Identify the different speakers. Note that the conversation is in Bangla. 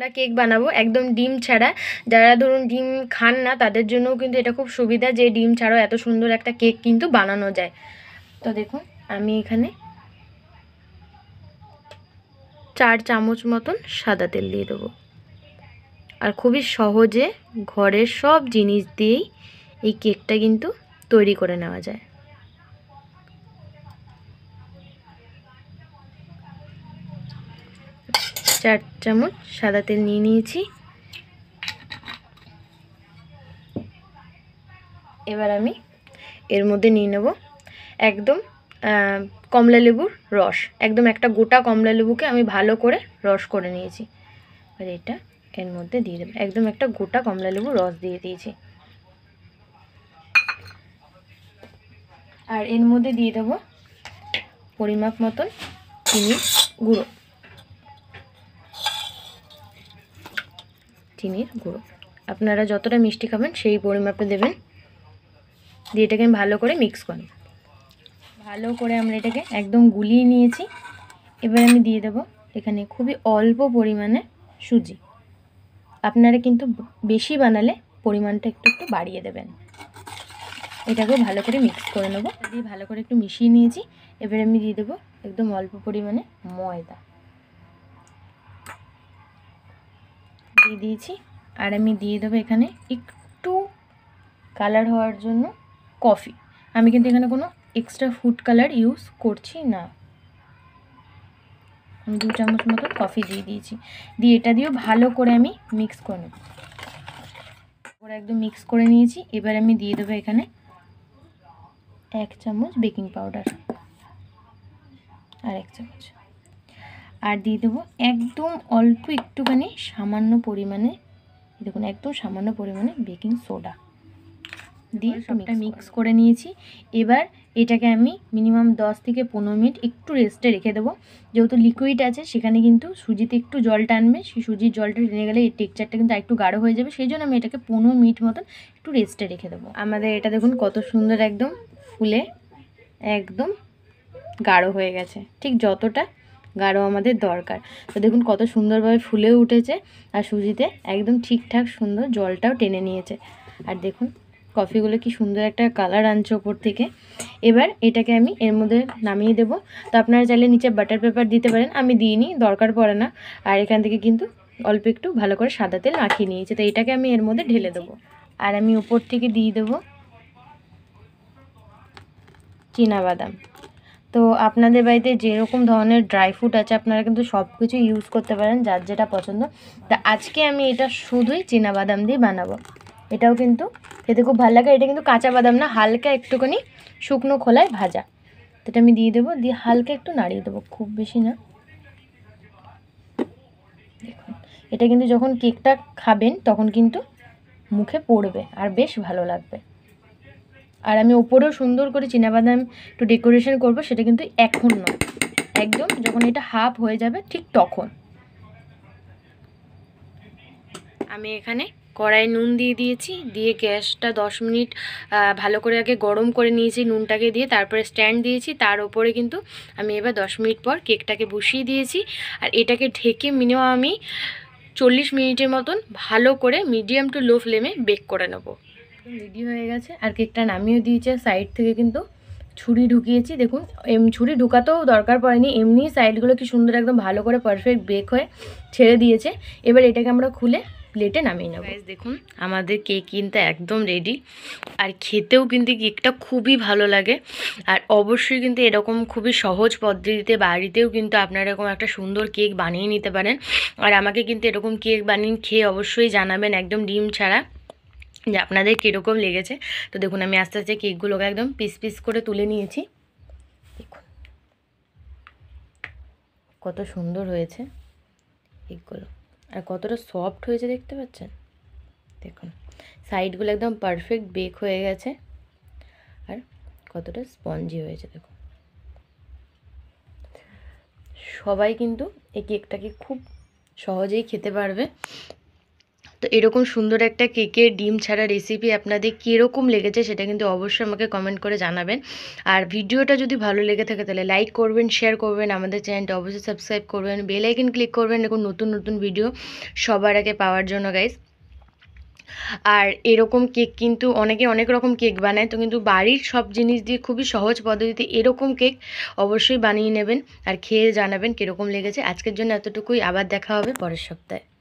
Speaker 1: আমরা কেক বানাবো একদম ডিম ছাড়া। যারা ধরুন ডিম খান না তাদের জন্যও কিন্তু এটা খুব সুবিধা যে ডিম ছাড়াও এত সুন্দর একটা কেক কিন্তু বানানো যায়। তো দেখুন আমি এখানে 4 চামচ মতন সাদা তেল দিয়ে দেবো। আর খুবই সহজে ঘরের সব জিনিস দিয়েই এই কেকটা কিন্তু তৈরি করে নেওয়া যায়। চার চামচ সাদা তেল নিয়ে নিয়েছি। এবার আমি এর মধ্যে নিয়ে নেব একদম কমলা লেবুর রস। একদম একটা গোটা কমলা লেবুকে আমি ভালো করে রস করে নিয়েছি। আর এটা এর মধ্যে দিয়ে দেবো। একদম একটা গোটা কমলা লেবুর রস দিয়ে দিয়েছি। আর এর মধ্যে দিয়ে দেবো পরিমাপ মতন চিনির গুঁড়ো। আপনারা যতটা মিষ্টি খাবেন সেই পরিমাপে দেবেন। দিয়ে এটাকে আমি ভালো করে মিক্স করব। ভালো করে আমরা এটাকে একদম গুলিয়ে নিয়েছি। এবার আমি দিয়ে দেবো এখানে খুবই অল্প পরিমাণে সুজি। আপনারা কিন্তু বেশি বানালে পরিমাণটা একটু বাড়িয়ে দেবেন। এটাকেও ভালো করে মিক্স করে নেবো। দিয়ে ভালো করে একটু মিশিয়ে নিয়েছি। এবার আমি দিয়ে দেবো একদম অল্প পরিমাণে ময়দা দিয়ে দিয়েছি। আর আমি দিয়ে দেবো এখানে একটু কালার হওয়ার জন্য কফি। আমি কিন্তু এখানে কোনো এক্সট্রা ফুড কালার ইউজ করছি না। আমি 2 চামচ মতো কফি দিয়ে দিয়েছি। দিয়ে এটা দিয়েও ভালো করে আমি মিক্স করে নেব। একদম মিক্স করে নিয়েছি। এবার আমি দিয়ে দেবো এখানে 1 চামচ বেকিং পাউডার আর 1 চামচ। আর দিয়ে দেবো একদম অল্প একটুখানি সামান্য পরিমাণে, দেখুন একদম সামান্য পরিমাণে বেকিং সোডা দিয়ে সবটা মিক্স করে নিয়েছি। এবার এটাকে আমি মিনিমাম 10 থেকে 15 মিনিট একটু রেস্টে রেখে দেবো। যেহেতু লিকুইড আছে সেখানে কিন্তু সুজিতে একটু জল টানবে। সেই সুজির জলটা টেনে গেলে এই টেক্সচারটা কিন্তু একটু গাঢ় হয়ে যাবে। সেই জন্য আমি এটাকে 15 মিনিট মতন একটু রেস্টে রেখে দেবো। আমাদের এটা দেখুন কত সুন্দর একদম ফুলে একদম গাঢ় হয়ে গেছে, ঠিক যতটা গাঢ় আমাদের দরকার। তো দেখুন কত সুন্দরভাবে ফুলেও উঠেছে আর সুজিতে একদম ঠিকঠাক সুন্দর জলটাও টেনে নিয়েছে। আর দেখুন কফিগুলো কি সুন্দর একটা কালার আনছে ওপর থেকে। এবার এটাকে আমি এর মধ্যে নামিয়ে দেব। তো আপনারা চাইলে নিচে বাটার পেপার দিতে পারেন, আমি দিইনি, দরকার পড়ে না। আর এখান থেকে কিন্তু অল্প একটু ভালো করে সাদা তেল মাখিয়ে নিয়েছি। তো এটাকে আমি এর মধ্যে ঢেলে দেবো। আর আমি উপর থেকে দিয়ে দেবো চীনাবাদাম। তো আপনাদের বাড়িতে যেরকম ধরনের ড্রাই ফ্রুট আছে আপনারা কিন্তু সব কিছু ইউজ করতে পারেন, যার যেটা পছন্দ। তা আজকে আমি এটা শুধুই চীনাবাদাম দিয়ে বানাবো। এটাও কিন্তু খেতে খুব ভালো লাগে। এটা কিন্তু কাঁচা বাদাম না, হালকা একটুখানি শুকনো খোলায় ভাজা। তো এটা আমি দিয়ে দেবো, দিয়ে হালকা একটু নাড়িয়ে দেবো, খুব বেশি না। দেখুন এটা কিন্তু যখন কেকটা খাবেন তখন কিন্তু মুখে পড়বে আর বেশ ভালো লাগবে। আর আমি ওপরেও সুন্দর করে চীনাবাদাম একটু ডেকোরেশন করব, সেটা কিন্তু এখন নয়, একদম যখন এটা হাফ হয়ে যাবে ঠিক তখন। আমি এখানে কড়াই নুন দিয়ে দিয়েছি, দিয়ে গ্যাসটা 10 মিনিট ভালো করে আগে গরম করে নিয়েছি নুনটাকে দিয়ে, তারপরে স্ট্যান্ড দিয়েছি। তার উপরে কিন্তু আমি এবার 10 মিনিট পর কেকটাকে বসিয়ে দিয়েছি। আর এটাকে ঢেকে মিনিমাম আমি 40 মিনিটের মতন ভালো করে মিডিয়াম টু লো ফ্লেমে বেক করে নেব। রেডি হয়ে গেছে। আর কেকটা নামিয়ে দিয়েছে। সাইড থেকে কিন্তু ছুরি ঢুকিয়েছি, দেখুন ছুরি ঢুকাতেও দরকার পড়েনি, এমনি সাইডগুলো কি সুন্দর একদম ভালো করে পারফেক্ট বেক হয়ে ছেড়ে দিয়েছে। এবার এটাকে আমরা খুলে প্লেটে নামিয়ে নেব। দেখুন আমাদের কেক কিন্তু একদম রেডি। আর খেতেও কিন্তু কেকটা খুবই ভালো লাগে। আর অবশ্যই কিন্তু এরকম খুবই সহজ পদ্ধতিতে বাড়িতেও কিন্তু আপনারা এরকম একটা সুন্দর কেক বানিয়ে নিতে পারেন। আর আমাকে কিন্তু এরকম কেক বানিয়ে খেয়ে অবশ্যই জানাবেন, একদম ডিম ছাড়া, যে আপনাদের কীরকম লেগেছে। তো দেখুন আমি আস্তে আস্তে কেকগুলোকে একদম পিস পিস করে তুলে নিয়েছি। দেখুন কত সুন্দর হয়েছে কেকগুলো, আর কতটা সফট হয়েছে দেখতে পাচ্ছেন। দেখুন সাইডগুলো একদম পারফেক্ট বেক হয়ে গেছে আর কতটা স্পঞ্জি হয়েছে। দেখুন সবাই কিন্তু এই কেকটাকে খুব সহজেই খেতে পারবে। তো এরকম সুন্দর একটা কেকের ডিম ছাড়া রেসিপি আপনাদের কীরকম লেগেছে সেটা কিন্তু অবশ্যই আমাকে কমেন্ট করে জানাবেন। আর ভিডিওটা যদি ভালো লেগে থাকে তাহলে লাইক করবেন, শেয়ার করবেন, আমাদের চ্যানেলটা অবশ্যই সাবস্ক্রাইব করবেন, বেল আইকন ক্লিক করবেন এরকম নতুন নতুন ভিডিও সবার আগে পাওয়ার জন্য গাইস। আর এরকম কেক কিন্তু অনেকে অনেক রকম কেক বানায়, তো কিন্তু বাড়ির সব জিনিস দিয়ে খুবই সহজ পদ্ধতিতে এরকম কেক অবশ্যই বানিয়ে নেবেন আর খেয়ে জানাবেন কীরকম লেগেছে। আজকের জন্য এতটুকুই, আবার দেখা হবে পরের সপ্তাহে।